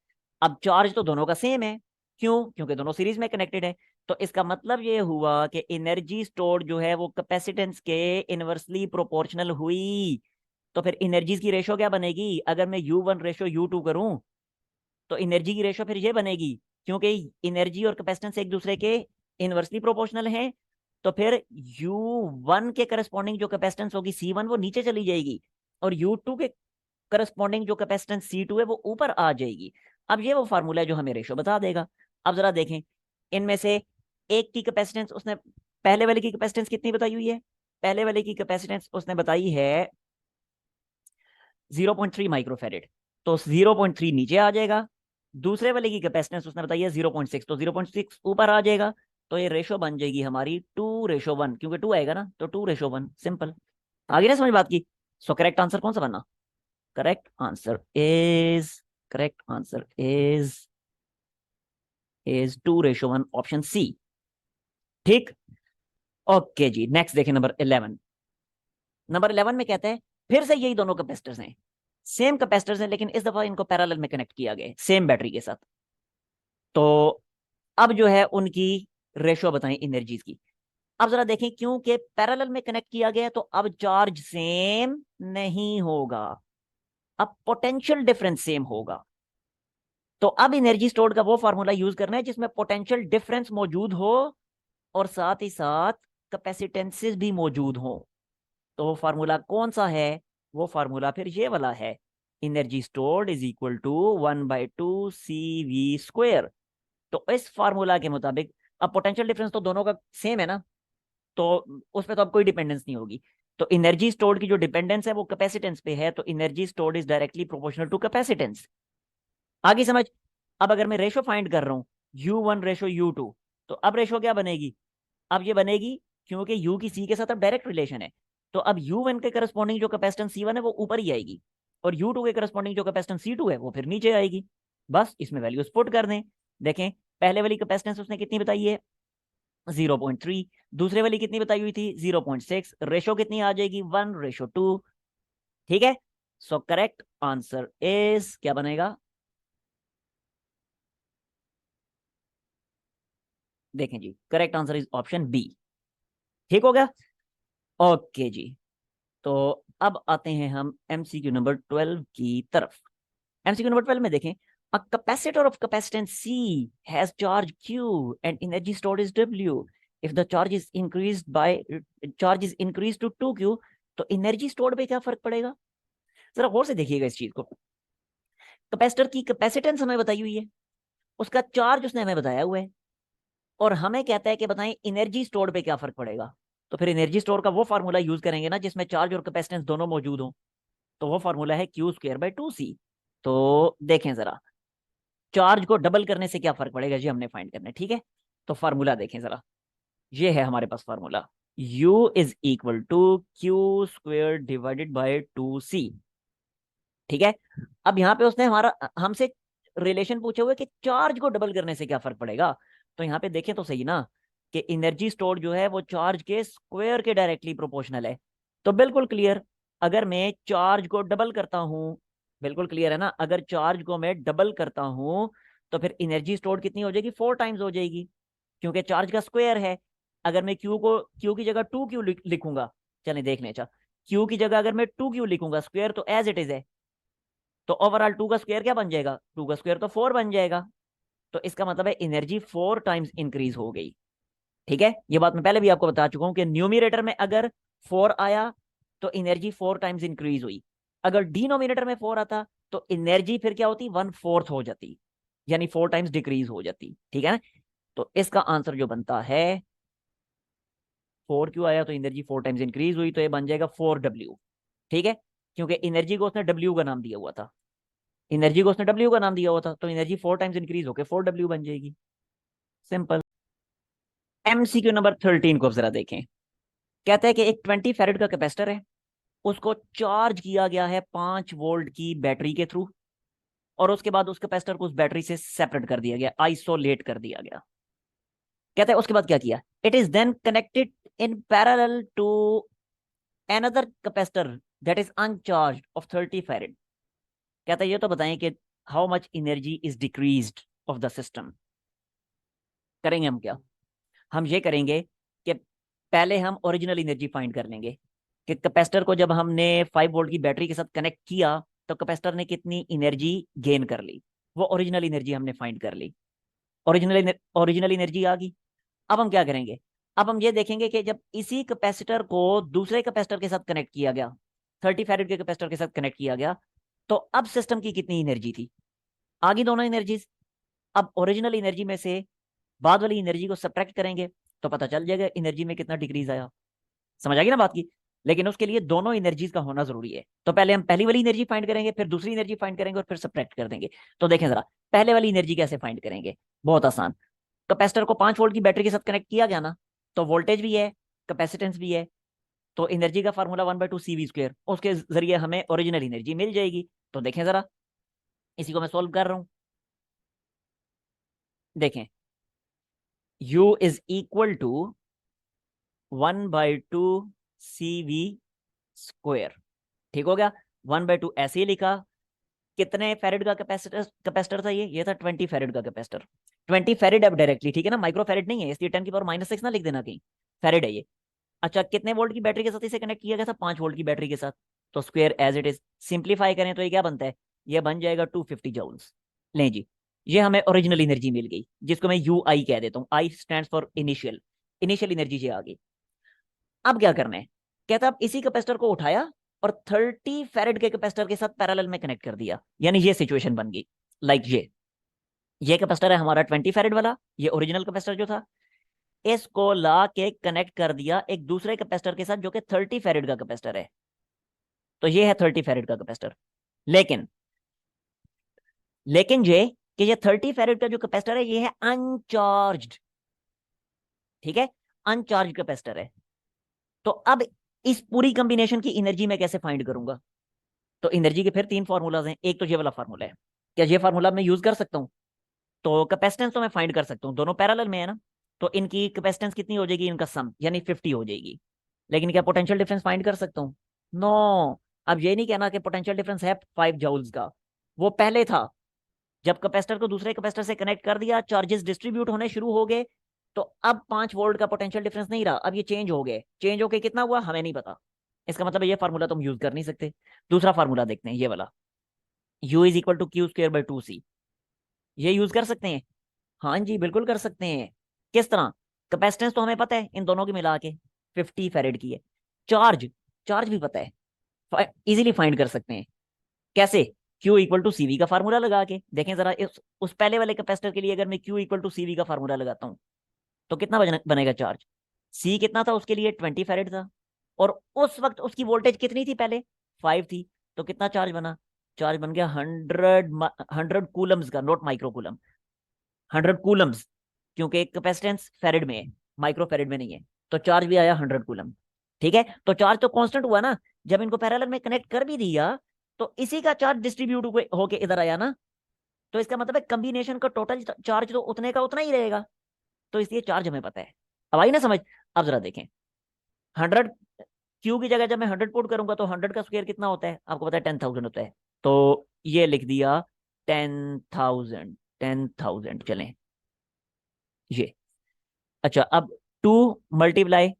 अब चार्ज तो दोनों का सेम है, क्यों? क्योंकि दोनों सीरीज में कनेक्टेड है। तो इसका मतलब ये हुआ कि एनर्जी स्टोर जो है वो कैपेसिटेंस के इनवर्सली प्रोपोर्शनल हुई। तो फिर एनर्जीज की रेशो क्या बनेगी? अगर मैं U1 रेशो U2 करूं तो एनर्जी की रेशो फिर ये बनेगी, क्योंकि एनर्जी और कैपेसिटेंस एक दूसरे के इनवर्सली प्रोपोर्शनल हैं। तो फिर U1 के करस्पॉन्डिंग जो कैपेसिटेंस होगी C1 वो नीचे चली जाएगी, और U2 के करस्पॉन्डिंग जो कैपेसिटेंस C2 है वो ऊपर आ जाएगी। अब ये वो फार्मूला है जो हमें रेशो बता देगा। अब जरा देखें, इनमें से एक की कैपेसिटेंस उसने, पहले वाले की कैपेसिटेंस कितनी बताई हुई है? पहले वाले की कैपेसिटेंस उसने बताई है 0.3 माइक्रोफेरेड, तो 0.3 नीचे आ जाएगा। दूसरे वाले की कैपेसिटेंस उसने बताई है 0.6, तो 0.6 ऊपर आ जाएगा। तो ये रेशो बन जाएगी हमारी 2:1, क्योंकि 2 आएगा ना, तो 2:1, सिंपल। आगे ना समझ बात की? सो करेक्ट आंसर कौन सा बनना? Correct answer is, correct answer is 2:1, option C. ठीक। ओके जी, नेक्स्ट देखें नंबर 11। नंबर 11 में कहते हैं फिर से यही दोनों कैपेसिटर्स हैं, सेम कैपेसिटर्स हैं, लेकिन इस दफा इनको पैरेलल में कनेक्ट किया गया है सेम बैटरी के साथ। तो अब जो है उनकी रेशो बताएं एनर्जीज की। अब जरा देखें, क्योंकि पैरेलल में कनेक्ट किया गया है तो अब चार्ज सेम नहीं होगा, अब पोटेंशियल डिफरेंस सेम होगा। तो अब एनर्जी स्टोर्ड का वो फार्मूला यूज करना है जिसमें पोटेंशियल डिफरेंस मौजूद हो और साथ ही साथ कैपेसिटेंसेस भी मौजूद हो। तो वो फार्मूला कौन सा है? वो फार्मूला फिर ये वाला है, energy stored is equal to 1/2 CV²। तो इस फार्मूला के मुताबिक, अब पोटेंशियल डिफरेंस तो दोनों का सेम है ना, तो उसमें तो अब कोई डिपेंडेंस नहीं होगी। तो एनर्जी स्टोर्ड की जो डिपेंडेंस है वो कैपेसिटेंस पे है, तो energy stored is directly proportional to capacitance. आगे समझ? अब अगर मैं रेशो फाइंड कर रहा हूं, U1 रेशो U2, तो अब रेशो क्या बनेगी? अब ये बनेगी, क्योंकि U की C के साथ अब डायरेक्ट रिलेशन है, तो अब U1 के करस्पॉन्डिंग जो कैपेसिटेंस C1 है वो ऊपर ही आएगी, और U2 के करस्पॉन्डिंग जो कैपेसिटेंस C2 है वो फिर नीचे आएगी। बस इसमें वैल्यूज पुट कर दें। देखें, पहले वाली कैपेसिटेंस उसने कितनी बताई है? 0.3। दूसरे वाली कितनी बताई हुई थी? 0.6। रेशो कितनी आ जाएगी? 1:2। ठीक है। सो करेक्ट आंसर इज क्या बनेगा? देखें जी, correct answer is option B. ठीक हो गया। ओके जी। तो अब आते हैं हम एमसीक्यू नंबर 12 की तरफ। एमसीक्यू नंबर 12 में देखें, a capacitor of capacitance C has charge Q and energy stored is W if the charge is increase to 2q, तो एनर्जी स्टोर्ड पे क्या फर्क पड़ेगा? जरा गौर से देखिएगा इस चीज को। कैपेसिटर की कैपेसिटेंस हमें बताई हुई है, उसका चार्ज उसने हमें बताया हुआ है, और हमें कहता है कि बताएं एनर्जी स्टोर्ड पे क्या फर्क पड़ेगा। तो फिर एनर्जी स्टोर का वो फार्मूला यूज करेंगे ना जिसमें चार्ज और कैपेसिटेंस दोनों मौजूद हो। तो वो फार्मूला है Q²/2C। तो देखें जरा, चार्ज को डबल करने से क्या फर्क पड़ेगा जी, हमने फाइंड करना है। ठीक है, तो फार्मूला देखें जरा, ये है हमारे पास फार्मूला, U = Q² / 2C। ठीक है, अब यहाँ पे उसने हमारा हमसे रिलेशन पूछे हुए कि चार्ज को डबल करने से क्या फर्क पड़ेगा। तो यहाँ पे देखें तो सही ना कि एनर्जी स्टोर जो है वो चार्ज के स्क्वायर के डायरेक्टली प्रोपोर्शनल है। तो बिल्कुल क्लियर, अगर मैं चार्ज को डबल करता हूं, बिल्कुल क्लियर है ना, अगर चार्ज को मैं डबल करता हूं तो फिर एनर्जी स्टोर कितनी हो जाएगी? 4 टाइम्स हो जाएगी, क्योंकि चार्ज का स्क्वायर है। अगर मैं क्यू की जगह 2q लिखूंगा, चलिए देख लें। अच्छा, क्यू की जगह अगर मैं 2q लिखूंगा, स्क्वायर तो एज इट इज है, तो ओवरऑल 2 का स्क्वायर क्या बन जाएगा? 2 का स्क्वायर तो 4 बन जाएगा। तो इसका मतलब है एनर्जी 4 टाइम्स इंक्रीज हो गई। ठीक है, ये बात मैं पहले भी आपको बता चुका हूं कि न्यूमिनेटर में अगर 4 आया तो एनर्जी 4 टाइम्स इंक्रीज हुई, अगर डिनोमिनेटर में 4 आता तो एनर्जी फिर क्या होती? 1/4 हो जाती, यानी 4 टाइम्स डिक्रीज हो जाती। ठीक है ना, तो इसका आंसर जो बनता है, 4 क्यों आया तो एनर्जी 4 टाइम्स इंक्रीज हुई, तो ये बन जाएगा 4W। ठीक है, क्योंकि एनर्जी को उसने W का नाम दिया हुआ था, एनर्जी को उसने W का नाम दिया हुआ था, तो एनर्जी 4 टाइम्स इंक्रीज होकर 4W बन जाएगी। सिंपल। MCQ नंबर 13 को जरा देखें। कहता है कि एक 20 फेरेड का कैपेसिटर है, उसको चार्ज किया गया है 5 वोल्ट की बैटरी के थ्रू, और उसके बाद उस कैपेसिटर को उस बैटरी से सेपरेट कर दिया गया, आइसोलेट कर दिया गया। कहता है उसके बाद क्या किया? It is then connected in parallel to another capacitor that is uncharged of 30 farad। कहता है ये तो बताएं कि how much energy is decreased of the system. करेंगे हम क्या? हम ये करेंगे कि पहले हम ओरिजिनल एनर्जी फाइंड कर लेंगे कि कैपेसिटर को जब हमने 5 वोल्ट की बैटरी के साथ कनेक्ट किया तो कैपेसिटर ने कितनी एनर्जी गेन कर ली, वो ओरिजिनल एनर्जी हमने फाइंड कर ली। ओरिजिनल एनर्जी आ गई। अब हम क्या करेंगे? अब हम ये देखेंगे कि जब इसी कैपेसिटर को दूसरे कैपेसिटर के साथ कनेक्ट किया गया, 30 फैरेड के कैपेसिटर के साथ कनेक्ट किया गया, तो अब सिस्टम की कितनी एनर्जी थी? आ गई दोनों एनर्जीज। अब ओरिजिनल एनर्जी में से बाद वाली एनर्जी को सब्ट्रैक्ट करेंगे तो पता चल जाएगा एनर्जी में कितना डिक्रीज आया। समझ आ गई ना बात की? लेकिन उसके लिए दोनों एनर्जीज का होना जरूरी है। तो पहले हम पहली वाली एनर्जी फाइंड करेंगे, फिर दूसरी एनर्जी फाइंड करेंगे, और फिर सब्ट्रैक्ट कर देंगे। तो देखें जरा, पहले वाली एनर्जी कैसे फाइंड करेंगे? बहुत आसान। कैपेसिटर को 5 वोल्ट की बैटरी के साथ कनेक्ट किया गया ना, तो वोल्टेज भी है, कैपेसिटेंस भी है, तो एनर्जी का फार्मूला 1/2 CV², उसके जरिए हमें ओरिजिनल एनर्जी मिल जाएगी। तो देखें जरा, इसी को मैं सोल्व कर रहा हूं। देखें, U = 1/2 CV²। ठीक हो गया, 1/2 ऐसे ही लिखा। कितने फेरेड का कैपेसिटर कैपेसिटर था? ये था 20 फेरेड का कैपेसिटर। 20 फेरेड अब डायरेक्टली, ठीक है ना, माइक्रो फेरेड नहीं है, इसलिए 10⁻⁻⁶ ना लिख देना कहीं, फेरेड है ये। अच्छा, कितने वोल्ट की बैटरी के साथ इसे कनेक्ट किया गया था? 5 वोल्ट की बैटरी के साथ। तो square as it is, simplify करें तो ये क्या बनता है? ये बन जाएगा 250 जूल्स। लें जी, ये हमें ओरिजिनल एनर्जी मिल गई, जिसको मैं UI कह देता हूँ। I stand for initial, initial energy ये आ गई। अब क्या करना है? कहता अब इसी कैपेसिटर को उठाया और 30 फेरेड के कैपेसिटर के साथ पैरेलल में कनेक्ट कर दिया, यानी ये सिचुएशन बन गई। लाइक ये कैपेसिटर है हमारा 20 फेरेड वाला, ये ओरिजिनल कैपेसिटर जो था, इसको ला के कनेक्ट कर दिया एक दूसरे कैपेसिटर के साथ जो कि 30 फेरेड का कैपेसिटर है। तो ये है 30 फेरेड का कैपेसिटर। लेकिन लेकिन कि ये 30 फेरेड का जो कैपेसिटर है ये है अनचार्ज्ड। ठीक है, अनचार्ज कैपेसिटर है। तो अब इस पूरी कॉम्बिनेशन की एनर्जी मैं कैसे फाइंड करूंगा? तो एनर्जी के फिर 3 फार्मूलाज हैं। एक तो ये वाला फार्मूला है, क्या ये फार्मूला मैं यूज कर सकता हूं? तो कैपेसिटेंस तो मैं फाइंड कर सकता हूँ, दोनों पैरेलल में है ना, तो इनकी कैपेसिटेंस कितनी हो जाएगी? इनका सम यानी 50 हो जाएगी। लेकिन क्या पोटेंशियल डिफरेंस फाइंड कर सकता हूँ? नो। अब ये नहीं कहना कि पोटेंशियल डिफरेंस है 5 जूल्स का, वो पहले था। जब कैपेसिटर को दूसरे कैपेसिटर से कनेक्ट कर दिया, चार्जेस डिस्ट्रीब्यूट होने शुरू हो गए, तो अब 5 वोल्ट का पोटेंशियल डिफरेंस नहीं रहा, अब ये चेंज हो गए। चेंज होके कितना हुआ हमें नहीं पता, इसका मतलब ये फार्मूला तुम यूज कर नहीं सकते। दूसरा फार्मूला देखते हैं, ये वाला, U = Q²/2C। ये यूज कर सकते हैं? हाँ जी बिल्कुल कर सकते हैं। किस तरह? कैपेसिटेंस तो हमें पता है इन दोनों की मिला के 50 फैरेड की है। चार्ज, चार्ज भी पता है, इजीली फाइंड कर सकते हैं। कैसे? Q इक्वल टू सीवी का फार्मूला लगा के देखें जरा। उस पहले वाले कैपेसिटर के लिए अगर मैं Q इक्वल टू सीवी का फार्मूला लगाता हूं तो कितना बनेगा चार्ज? C कितना था उसके लिए? 20 फैरेड था। और उस वक्त उसकी वोल्टेज कितनी थी पहले? 5 थी। तो कितना चार्ज बना? चार्ज बन गया 100 कूलम्स का, नॉट माइक्रो कूलम, 100 कूलम्स, क्योंकि एक कैपेसिटेंस फेरेड में है, माइक्रो फेरेड में नहीं है। तो चार्ज भी आया 100 कूलम। ठीक है, तो चार्ज तो कांस्टेंट हुआ ना। जब इनको पैरेलल में कनेक्ट कर भी दिया तो इसी का चार्ज डिस्ट्रीब्यूट होके इधर आया ना। तो इसका मतलब है कम्बिनेशन का टोटल चार्ज तो उतने का उतना ही रहेगा। तो इसलिए चार्ज हमें पता है। अब आई ना समझ? अब जरा देखें, 100 क्यू की जगह जब मैं 100 पुट करूंगा तो 100 का स्क्वायर कितना होता है आपको पता है? 10,000 होता है। तो ये लिख दिया 10,000, 10,000 चलें ये। अच्छा, अब 2 मल्टीप्लाई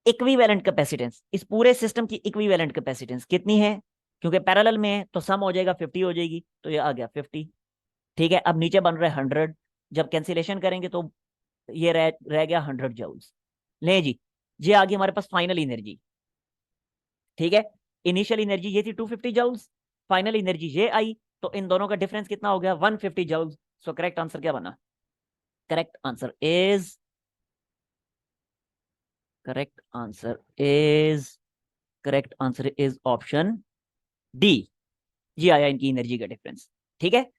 इक्विवेलेंट कैपेसिटेंस, इस पूरे सिस्टम की इक्विवेलेंट कैपेसिटेंस कितनी है? क्योंकि पैरेलल में है तो सम हो जाएगा 50 हो जाएगी, तो ये आ गया 50। ठीक है, अब नीचे बन रहा है 100। जब कैंसिलेशन करेंगे तो ये रह गया 100 जूल्स। ले जी, ये आ गई हमारे पास फाइनल एनर्जी। ठीक है, इनिशियल एनर्जी ये थी 250 जूल्स, फाइनल एनर्जी ये आई। तो इन दोनों का डिफरेंस कितना हो गया? 150 जूल्स। सो करेक्ट आंसर क्या बना? Correct answer is, correct answer is, correct answer is option D. ये आया इनकी एनर्जी का डिफरेंस। ठीक है,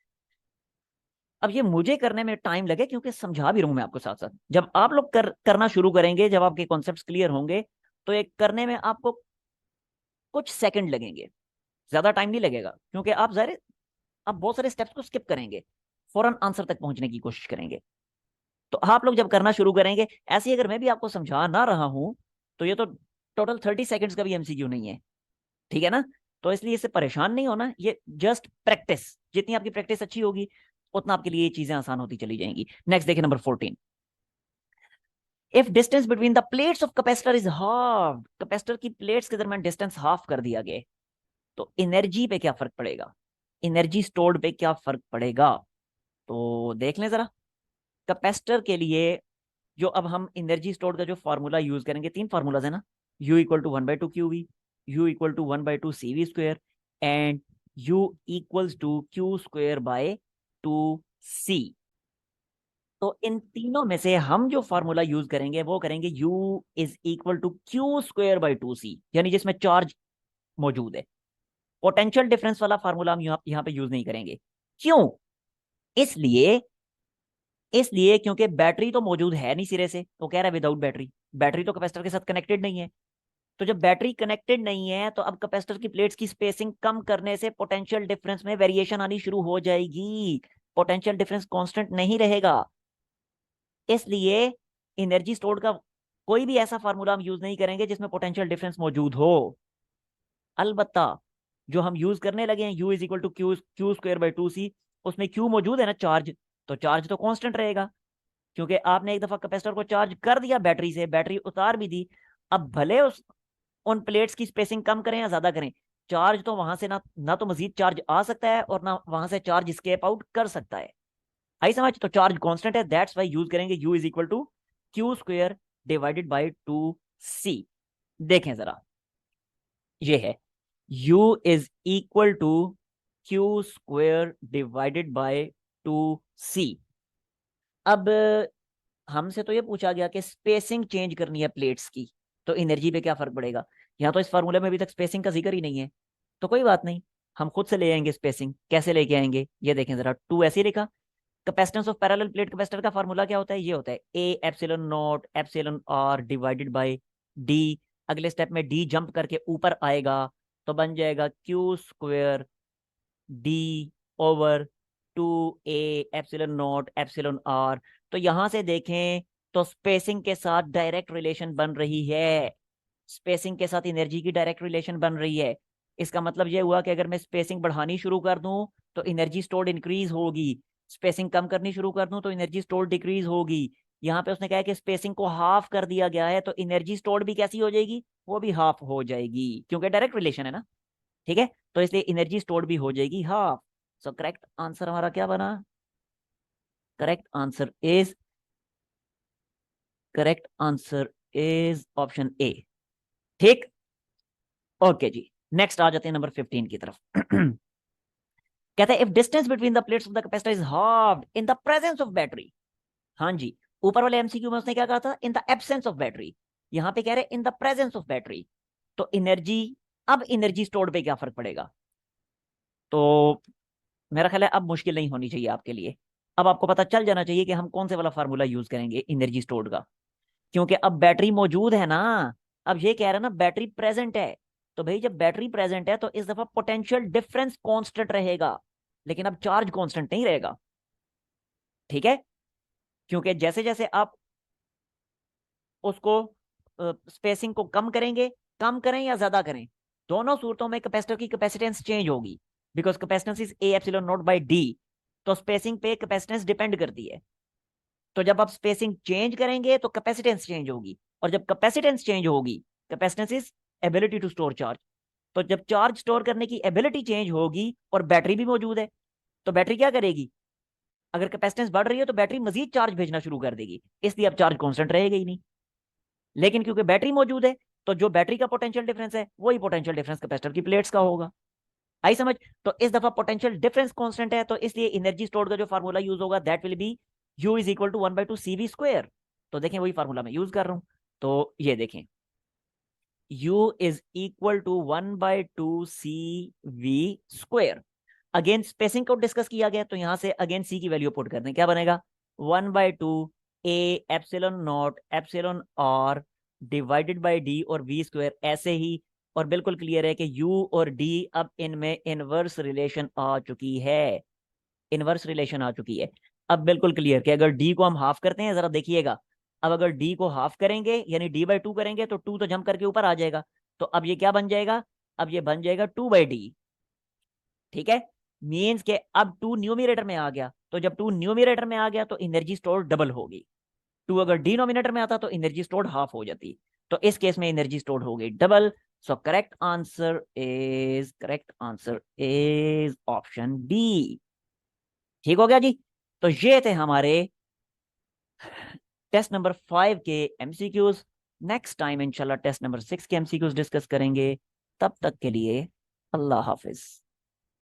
अब ये मुझे करने में टाइम लगे क्योंकि समझा भी रहा हूं मैं आपको साथ साथ। जब आप लोग करना शुरू करेंगे, जब आपके कॉन्सेप्ट्स क्लियर होंगे, तो ये करने में आपको कुछ सेकंड लगेंगे, ज्यादा टाइम नहीं लगेगा, क्योंकि आप बहुत सारे स्टेप्स को स्किप करेंगे, फौरन आंसर तक पहुंचने की कोशिश करेंगे। तो आप लोग जब करना शुरू करेंगे, ऐसे ही अगर मैं भी आपको समझा ना रहा हूं, तो ये तो टोटल 30 सेकंड्स का भी एमसीक्यू नहीं है। ठीक है ना? तो इसलिए इससे परेशान नहीं होना, ये जस्ट प्रैक्टिस, जितनी आपकी प्रैक्टिस अच्छी होगी उतना आपके लिए ये चीजें आसान होती चली जाएंगी। नेक्स्ट देखिए, number 14। If distance between the plates of capacitor is half, capacitor की प्लेट्स के दरमियान डिस्टेंस हाफ कर दिया गया, तो एनर्जी पे क्या फर्क पड़ेगा? एनर्जी स्टोर्ड पे क्या फर्क पड़ेगा? तो देख लें जरा। कैपेसिटर के लिए जो अब हम एनर्जी स्टोर्ड का जो फार्मूला यूज करेंगे, 3 फार्मूलाज है ना। U equal to 1/2 QV, U equal to 1/2 CV square, and U equals to Q square by 2C। तो इन तीनों में से हम जो फार्मूला यूज करेंगे वो करेंगे U is equal to Q square by 2C, यानी जिसमें चार्ज मौजूद है। पोटेंशियल डिफरेंस वाला फार्मूला हम यहाँ पे यूज नहीं करेंगे। क्यों? इसलिए इसलिए क्योंकि बैटरी तो मौजूद है नहीं सिरे से, तो कह रहा है विदाउट बैटरी। बैटरी तो कैपेसिटर के साथ कनेक्टेड नहीं है। तो जब बैटरी कनेक्टेड नहीं है तो अब कैपेसिटर की प्लेट्स की स्पेसिंग कम करने से पोटेंशियल डिफरेंस में वेरिएशन आनी शुरू हो जाएगी। पोटेंशियल डिफरेंस कांस्टेंट नहीं रहेगा। इसलिए एनर्जी स्टोर्ड का कोई भी ऐसा फार्मूला हम यूज नहीं करेंगे जिसमें पोटेंशियल डिफरेंस मौजूद हो। अलबत्ता जो हम यूज करने लगे हैं U is equal to Q square by 2C, उसमें Q मौजूद है ना, चार्ज। तो चार्ज तो कांस्टेंट रहेगा, क्योंकि आपने एक दफा कैपेसिटर को चार्ज कर दिया बैटरी से, बैटरी उतार भी दी। अब भले उस उन प्लेट्स की स्पेसिंग कम करें या ज्यादा करें, चार्ज तो वहां से ना तो मजीद चार्ज आ सकता है और ना वहां से चार्ज स्केप आउट कर सकता है। आई समझ? तो चार्ज कांस्टेंट है, दैट्स वाई यूज करेंगे U is equal to Q square divided by 2C। देखें जरा, ये है U is equal to Q square divided by 2C। अब हमसे तो ये पूछा गया कि स्पेसिंग चेंज करनी है प्लेट्स की, तो एनर्जी पे क्या फर्क पड़ेगा? यहाँ तो इस फार्मूले में अभी तक स्पेसिंग का जिक्र ही नहीं है। तो कोई बात नहीं, हम खुद से ले आएंगे स्पेसिंग। कैसे लेके आएंगे ये देखें जरा। 2 ऐसे ही लिखा। Capacitance of parallel plate capacitor का फार्मूला क्या होता है? ये होता है A epsilon not epsilon R divided by D। अगले स्टेप में D जंप करके ऊपर आएगा, तो बन जाएगा Q square D over 2A epsilon not epsilon R। तो यहां से देखें तो स्पेसिंग के साथ डायरेक्ट रिलेशन बन रही है। स्पेसिंग के साथ एनर्जी की डायरेक्ट रिलेशन बन रही है। इसका मतलब यह हुआ कि अगर मैं स्पेसिंग बढ़ानी शुरू कर दूं तो एनर्जी स्टोर्ड इंक्रीज होगी, स्पेसिंग कम करनी शुरू कर दूं तो एनर्जी स्टोर्ड डिक्रीज होगी। यहाँ पे उसने कहा कि स्पेसिंग को हाफ कर दिया गया है, तो एनर्जी स्टोर्ड भी कैसी हो जाएगी? वो भी हाफ हो जाएगी, क्योंकि डायरेक्ट रिलेशन है ना। ठीक है, तो इसलिए एनर्जी स्टोर्ड भी हो जाएगी हाफ। सो करेक्ट आंसर हमारा क्या बना? Correct answer is correct answer is option ए। ठीक, ओके जी। नेक्स्ट आ जाते हैं नंबर 15 की तरफ। कहते हैं if distance between the plates of the capacitor is halved in the presence of battery. हाँ जी, ऊपर वाले एमसीक्यू में उसने क्या कहा था, in the absence of battery. यहां पे कह रहे इन द प्रेजेंस ऑफ बैटरी। तो एनर्जी, अब एनर्जी स्टोर्ड पे क्या फर्क पड़ेगा? तो मेरा ख्याल है अब मुश्किल नहीं होनी चाहिए आपके लिए। अब आपको पता चल जाना चाहिए कि हम कौन से वाला फार्मूला यूज करेंगे एनर्जी स्टोर्ड का, क्योंकि अब बैटरी मौजूद है ना। अब ये कह रहा है ना बैटरी प्रेजेंट है, तो भाई जब बैटरी प्रेजेंट है तो इस दफा पोटेंशियल डिफरेंस कांस्टेंट रहेगा, लेकिन अब चार्ज कांस्टेंट नहीं रहेगा। ठीक है, क्योंकि जैसे जैसे आप उसको स्पेसिंग को कम करेंगे, कम करें या ज्यादा करें, दोनों सूरतों में कैपेसिटर की कैपेसिटेंस चेंज होगी, because capacitance is a epsilon not by D. तो स्पेसिंग पे कैपेसिटेंस डिपेंड करती है। तो जब आप स्पेसिंग चेंज करेंगे तो कैपेसिटेंस चेंज होगी, और जब कैपेसिटेंस चेंज होगी, capacitance is ability to store charge. तो जब चार्ज स्टोर करने की एबिलिटी चेंज होगी और बैटरी भी मौजूद है, तो बैटरी क्या करेगी? अगर कैपेसिटेंस बढ़ रही है तो बैटरी मजीद चार्ज भेजना शुरू कर देगी, इसलिए अब चार्ज कांस्टेंट रहेगा ही नहीं। लेकिन क्योंकि बैटरी मौजूद है, तो जो बैटरी का पोटेंशियल डिफरेंस है वही पोटेंशियल डिफरेंस कैपेसिटर की प्लेट्स का होगा। आई समझ? तो इस दफा पोटेंशियल डिफरेंस कांस्टेंट है, तो इसलिए एनर्जी स्टोर्ड का जो फार्मूला यूज होगा that will be U is equal to 1/2 CV square. तो देखें वही फार्मूला मैं यूज कर रहा हूं। तो ये देखें, U is equal to 1/2 CV square. Again spacing को डिस्कस किया गया, तो यहां से अगेन C की वैल्यू पुट कर दें, क्या बनेगा? 1/2 A epsilon not epsilon R divided by D और V स्क्वायर, ऐसे ही। और बिल्कुल क्लियर है कि U और D अब इनमें इनवर्स रिलेशन आ चुकी है, इनवर्स रिलेशन आ चुकी है। अब बिल्कुल क्लियर कि अगर D को हम हाफ करते हैं, जरा देखिएगा, अब अगर D को हाफ करेंगे यानी D/2 करेंगे तो 2 तो जम करके ऊपर आ जाएगा। तो अब ये क्या बन जाएगा? अब ये बन जाएगा 2/D। ठीक है, मीन्स के अब 2 न्यूमिरेटर में आ गया, तो जब 2 न्यूमिरेटर में आ गया तो एनर्जी स्टोर डबल होगी। 2 अगर डिनोमिनेटर में आता तो एनर्जी स्टोर्ड हाफ हो जाती। तो इस केस में एनर्जी स्टोर्ड हो गई double. So correct answer is option B. ठीक हो गया जी। तो ये थे हमारे टेस्ट नंबर 5 के एमसीक्यूज। नेक्स्ट टाइम इंशाल्लाह टेस्ट नंबर 6 के एमसीक्यूज डिस्कस करेंगे। तब तक के लिए अल्लाह हाफिज।